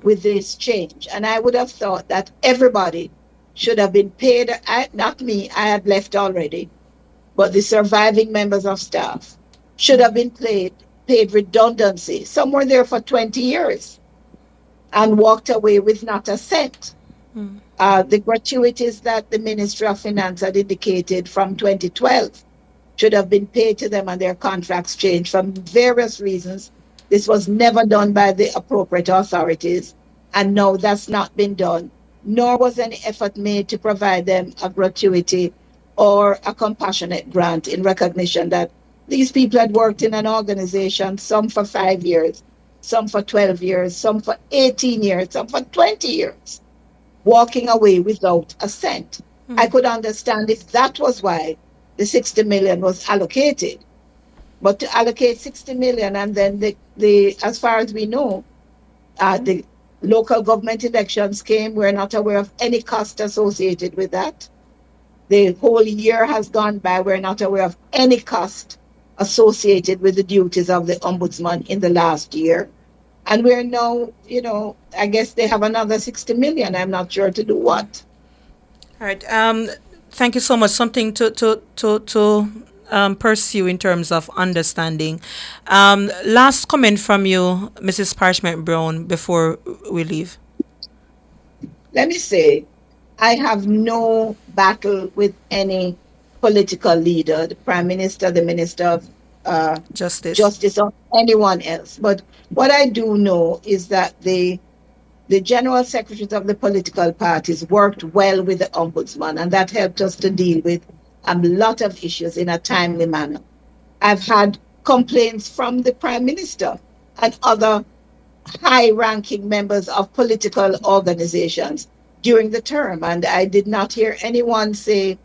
with this change. And I would have thought that everybody should have been paid, not me, I had left already, but the surviving members of staff should have been paid redundancy. Some were there for 20 years and walked away with not a cent. The gratuities that the Ministry of Finance had indicated from 2012 should have been paid to them, and their contracts changed for various reasons. This was never done by the appropriate authorities, and no, that's not been done, nor was any effort made to provide them a gratuity or a compassionate grant in recognition that these people had worked in an organization, some for 5 years, some for 12 years, some for 18 years, some for 20 years, walking away without a cent. I could understand if that was why the 60 million was allocated. But to allocate 60 million and then the as far as we know, the local government elections came, we're not aware of any cost associated with that. The whole year has gone by, we're not aware of any cost associated with the duties of the Ombudsman in the last year. And we're now, I guess they have another 60 million, I'm not sure to do what. All right. Thank you so much. Something to pursue in terms of understanding. Last comment from you, Mrs. Parchment Brown, before we leave. let me say, I have no battle with any political leader, the Prime Minister, the Minister of Justice. Justice, or anyone else. But what I do know is that the general secretaries of the political parties worked well with the ombudsman, and that helped us to deal with a lot of issues in a timely manner. I've had complaints from the Prime Minister and other high ranking members of political organizations during the term, and I did not hear anyone say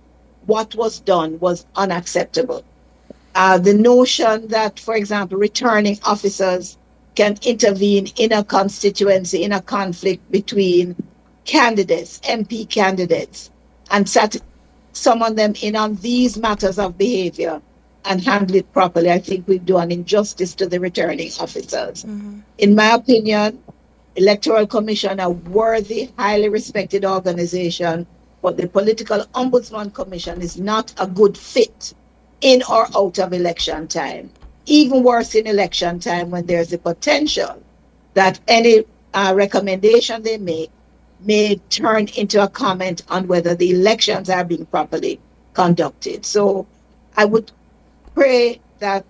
what was done was unacceptable. The notion that, for example, returning officers can intervene in a constituency, in a conflict between candidates, MP candidates, and summon them in on these matters of behavior and handle it properly, I think we've done injustice to the returning officers. In my opinion, Electoral Commission, a worthy, highly respected organization, but the Political Ombudsman Commission is not a good fit in or out of election time. Even worse in election time, when there's a potential that any recommendation they make may turn into a comment on whether the elections are being properly conducted. So I would pray that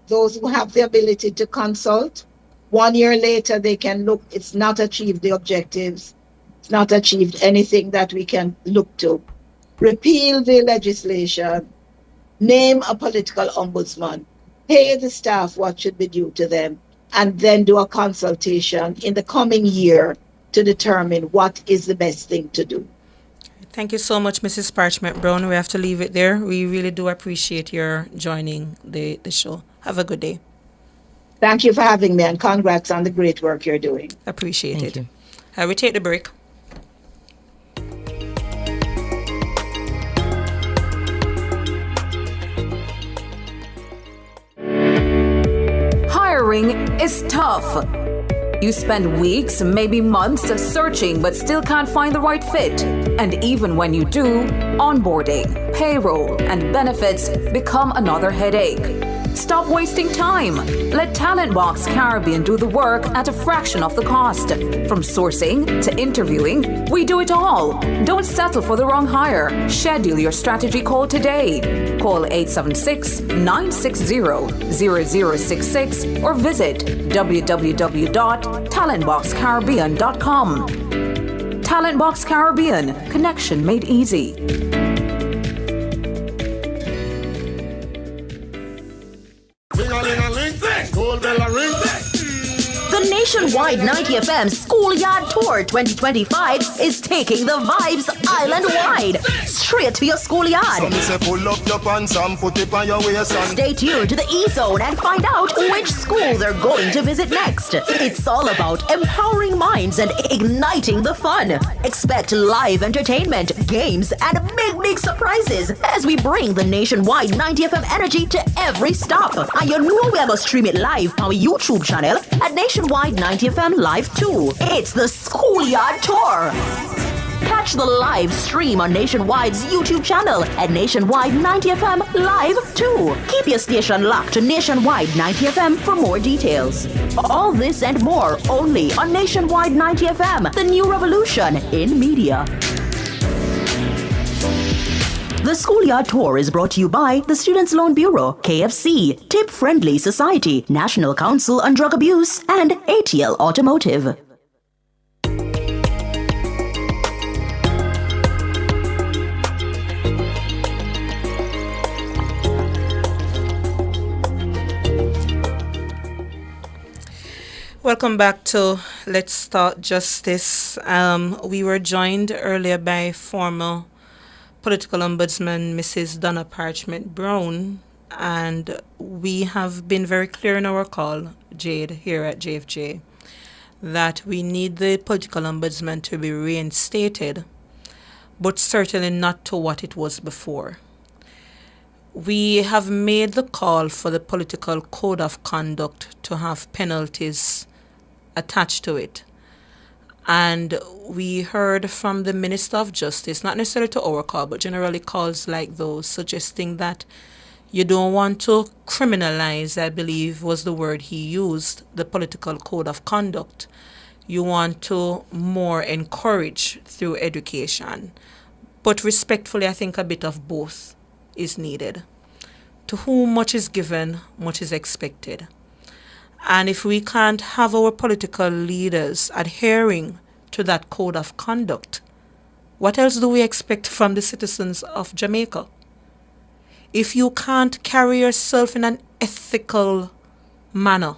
those who have the ability to consult, 1 year later they can look, it's not achieved the objectives, it's not achieved anything that we can look to. Repeal the legislation, name a political ombudsman, pay the staff what should be due to them, and then do a consultation in the coming year to determine what is the best thing to do. Thank you so much, Mrs. Parchment Brown. We have to leave it there. We really do appreciate your joining the show. Have a good day. Thank you for having me, and congrats on the great work you're doing. Appreciate Thank it. you. We take the break. Hiring is tough. You spend weeks, maybe months searching but still can't find the right fit. And even when you do, onboarding, payroll, and benefits become another headache. Stop wasting time. Let Talentbox Caribbean do the work at a fraction of the cost. From sourcing to interviewing, we do it all. Don't settle for the wrong hire. Schedule your strategy call today. Call 876-960-0066 or visit www.talentboxcaribbean.com. Talentbox Caribbean, connection made easy. The nationwide 90 FM Schoolyard Tour 2025 is taking the vibes island-wide, straight to your schoolyard. Stay tuned to the E-Zone and find out which school they're going to visit next. It's all about empowering minds and igniting the fun. Expect live entertainment, games, and big surprises as we bring the nationwide 90 FM energy to every stop. And you know we must stream it live on our YouTube channel at Nationwide 90 FM Live 2. It's the Schoolyard Tour. Catch the live stream on Nationwide's YouTube channel at Nationwide 90 FM Live 2. Keep your station locked to Nationwide 90 FM for more details. All this and more only on Nationwide 90 FM, the new revolution in media. The Schoolyard Tour is brought to you by the Students' Loan Bureau, KFC, Tip Friendly Society, National Council on Drug Abuse, and ATL Automotive. Welcome back to Let's Talk Justice. We were joined earlier by former Political Ombudsman Mrs. Donna Parchment Brown, and we have been very clear in our call, Jade, here at JFJ, that we need the Political Ombudsman to be reinstated, but certainly not to what it was before. We have made the call for the Political Code of Conduct to have penalties attached to it. And we heard from the Minister of Justice, not necessarily to our call, but generally calls like those, suggesting that you don't want to criminalize, I believe was the word he used, the Political Code of Conduct. You want to more encourage through education. But respectfully, I think a bit of both is needed. To whom much is given, much is expected. And if we can't have our political leaders adhering to that code of conduct, what else do we expect from the citizens of Jamaica? If you can't carry yourself in an ethical manner,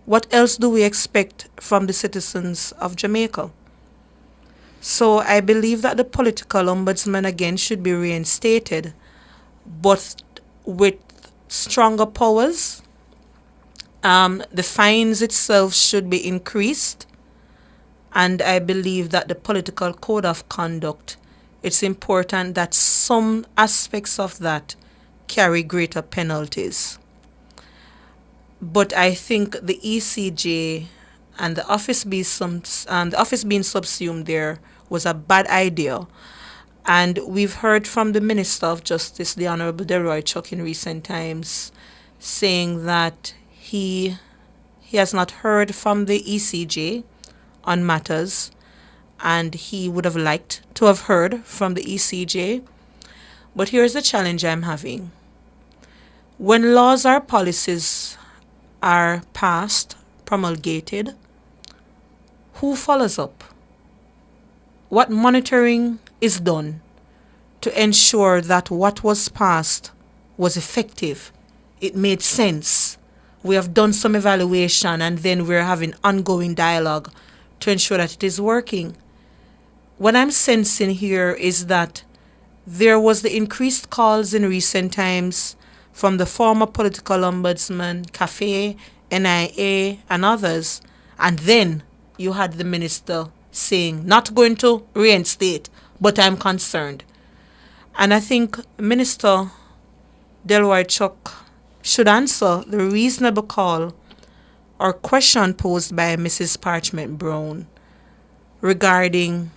what else do we expect from the citizens of Jamaica? So I believe that the political ombudsman again should be reinstated, but with stronger powers. The fines itself should be increased. And I believe that the political code of conduct, it's important that some aspects of that carry greater penalties. But I think the ECJ and the office being subsumed there was a bad idea. And we've heard from the Minister of Justice, the Honorable Delroy Chuck, in recent times, saying that he has not heard from the ECJ on matters, and he would have liked to have heard from the ECJ. But here's the challenge I'm having. When laws or policies are passed, promulgated, who follows up? What monitoring is done to ensure that what was passed was effective? It made sense. We have done some evaluation, and then we're having ongoing dialogue to ensure that it is working. What I'm sensing here is that there was the increased calls in recent times from the former political ombudsman, CAFE, NIA, and others. And then you had the minister saying, not going to reinstate, but I'm concerned. And I think Minister Delroy Chuck should answer the reasonable call or question posed by Mrs. Parchment Brown regarding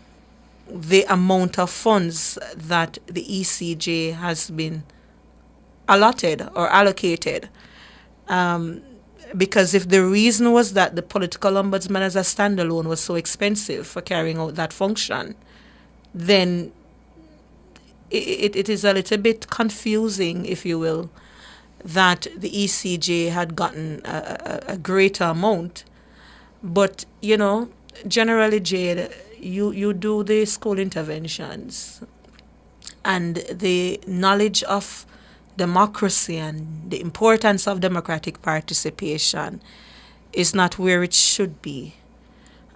the amount of funds that the ECJ has been allotted or allocated. Because if the reason was that the political ombudsman as a standalone was so expensive for carrying out that function, then it is a little bit confusing, if you will, that the ECJ had gotten a greater amount. But, you know, generally, Jade, you do the school interventions, and the knowledge of democracy and the importance of democratic participation is not where it should be.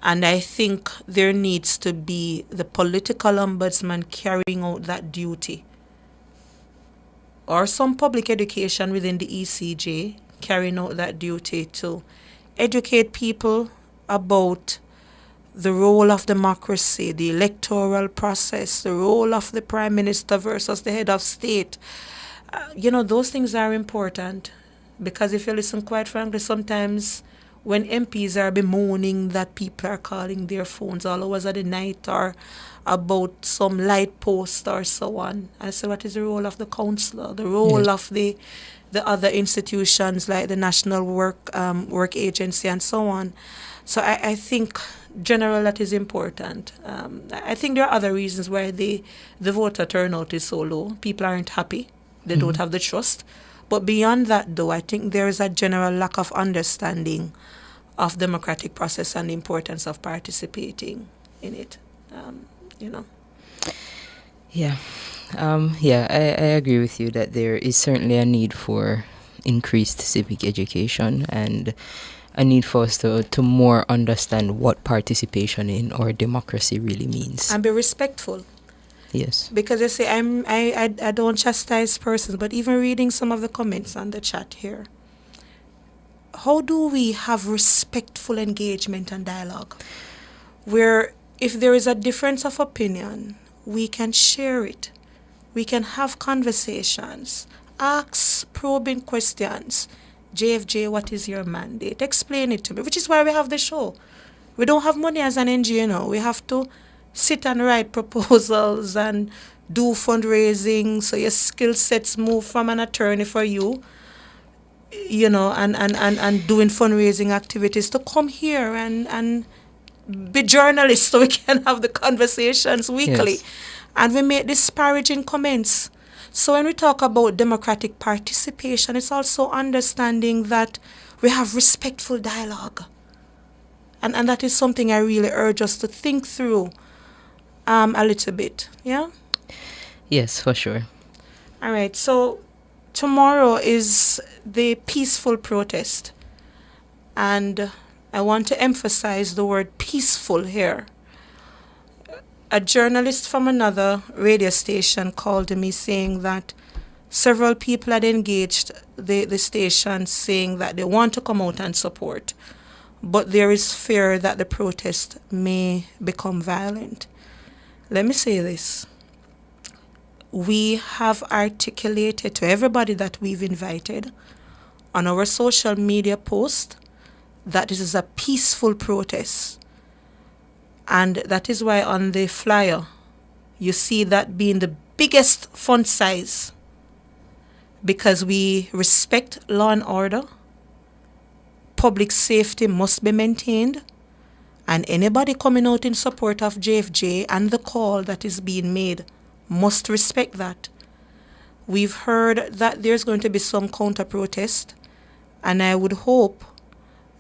And I think there needs to be the political ombudsman carrying out that duty, or some public education within the ECJ carrying out that duty to educate people about the role of democracy, the electoral process, the role of the Prime Minister versus the head of state. Those things are important, because if you listen, quite frankly, sometimes when MPs are bemoaning that people are calling their phones all hours of the night or about some light post or so on, I say, what is the role of the councillor, the role of the other institutions like the National Work Agency and so on? So I think generally that is important. I think there are other reasons why the voter turnout is so low. People aren't happy. They don't have the trust. But beyond that, though, I think there is a general lack of understanding of democratic process and the importance of participating in it. I agree with you that there is certainly a need for increased civic education and a need for us to more understand what participation in our democracy really means. And be respectful. Yes. Because you see, I don't chastise persons, but even reading some of the comments on the chat here, how do we have respectful engagement and dialogue, where if there is a difference of opinion, we can share it, we can have conversations, ask probing questions. JFJ, what is your mandate? Explain it to me, which is why we have the show. We don't have money as an NGO, we have to sit and write proposals and do fundraising, so your skill sets move from an attorney for you, and doing fundraising activities to come here and be journalists so we can have the conversations weekly. Yes. And we make disparaging comments. So when we talk about democratic participation, it's also understanding that we have respectful dialogue. And that is something I really urge us to think through a little bit. Yeah? Yes, for sure. All right. So tomorrow is the peaceful protest. And I want to emphasize the word peaceful here. A journalist from another radio station called me saying that several people had engaged the station saying that they want to come out and support, but there is fear that the protest may become violent. Let me say this. We have articulated to everybody that we've invited on our social media post that this is a peaceful protest. And that is why on the flyer, you see that being the biggest font size, because we respect law and order, public safety must be maintained, and anybody coming out in support of JFJ and the call that is being made must respect that. We've heard that there's going to be some counter-protest, and I would hope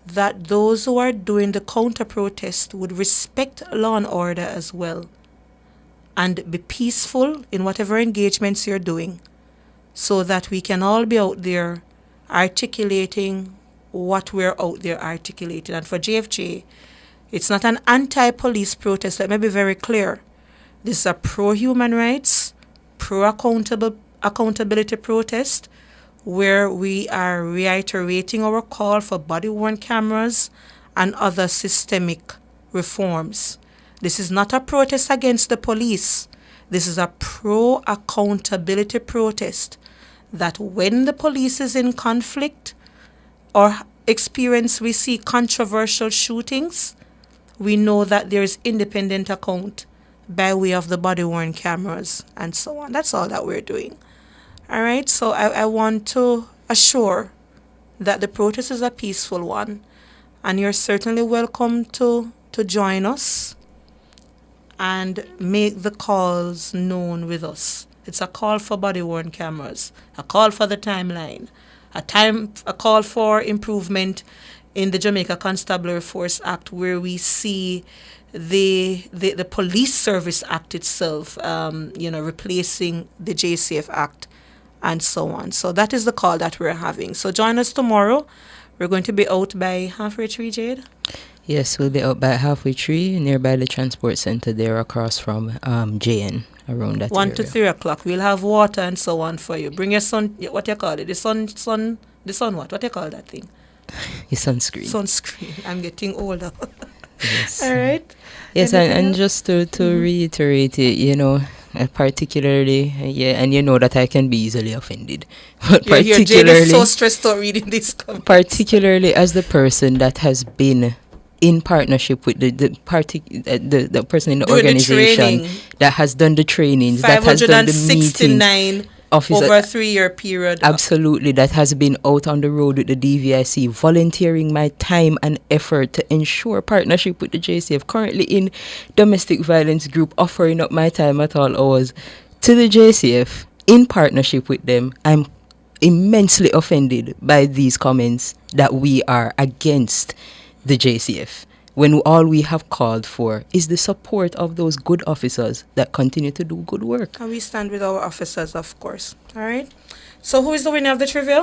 that those who are doing the counter-protest would respect law and order as well and be peaceful in whatever engagements you're doing so that we can all be out there articulating what we're out there articulating. And for JFJ, it's not an anti-police protest. Let me be very clear. This is a pro-human rights, pro-accountability protest where we are reiterating our call for body-worn cameras and other systemic reforms. This is not a protest against the police. This is a pro-accountability protest that when the police is in conflict or we see controversial shootings, we know that there is independent account by way of the body-worn cameras and so on. That's all that we're doing. All right, so I want to assure that the protest is a peaceful one, and you're certainly welcome to join us and make the calls known with us. It's a call for body-worn cameras, a call for the timeline, a call for improvement in the Jamaica Constabulary Force Act, where we see the Police Service Act itself, replacing the JCF Act, and so on. So that is the call that we're having. So join us tomorrow. We're going to be out by halfway 3, Jade? Yes, we'll be out by halfway 3, nearby the transport center there across from JN, around that 1 area. to 3 o'clock. We'll have water and so on for you. Bring your sun, what you call it? The sun what you call that thing? Your sunscreen. Sunscreen. I'm getting older. Yes. All right. Yes, and just to reiterate it, particularly, and you know that I can be easily offended. But Jade is so stressed out reading this comment. Particularly as the person that has been in partnership with the person in the Doing organization that has done the trainings, that has done the meetings. 569 over a 3-year period. Absolutely, that has been out on the road with the DVIC, volunteering my time and effort to ensure partnership with the JCF. Currently in domestic violence group, offering up my time at all hours to the JCF in partnership with them. I'm immensely offended by these comments that we are against the JCF, when all we have called for is the support of those good officers that continue to do good work. And we stand with our officers, of course. All right. So who is the winner of the trivia?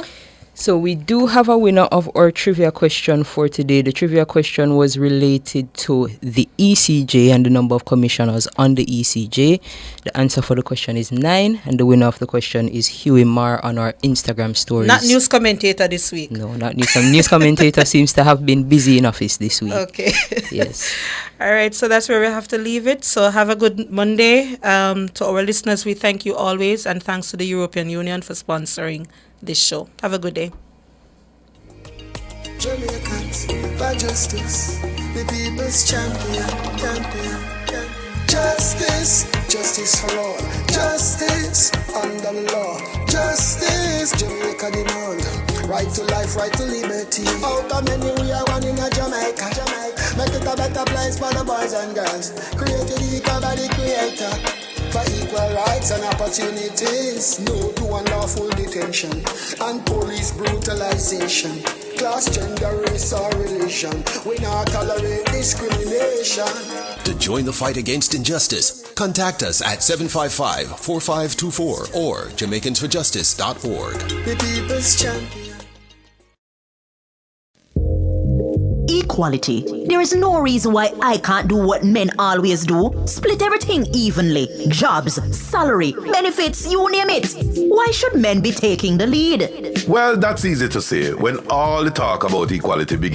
So we do have a winner of our trivia question for today. The trivia question was related to the ECJ and the number of commissioners on the ECJ. The answer for the question is 9, and the winner of the question is Huey Marr on our Instagram stories. Not news commentator this week. No, not news. Some news commentator seems to have been busy in office this week. Okay. Yes. All right, so that's where we have to leave it. So have a good Monday. To our listeners, we thank you always, and thanks to the European Union for sponsoring this show. Have a good day. Jamaicans for justice, the people's champion. Justice for all. Justice under the law. Justice, Jamaica demand. Right to life, right to liberty. Out of many we are one in a Jamaica. Make it a better place for the boys and girls. Created equal by the creator. For equal rights and opportunities. No to unlawful detention and police brutalization. Class, gender, race or religion. We not tolerate discrimination. To join the fight against injustice, contact us at 755-4524 or JamaicансForJustice.org. The people's champion. Equality. There is no reason why I can't do what men always do. Split everything evenly. Jobs, salary, benefits, you name it. Why should men be taking the lead? Well, that's easy to say when all the talk about equality begins.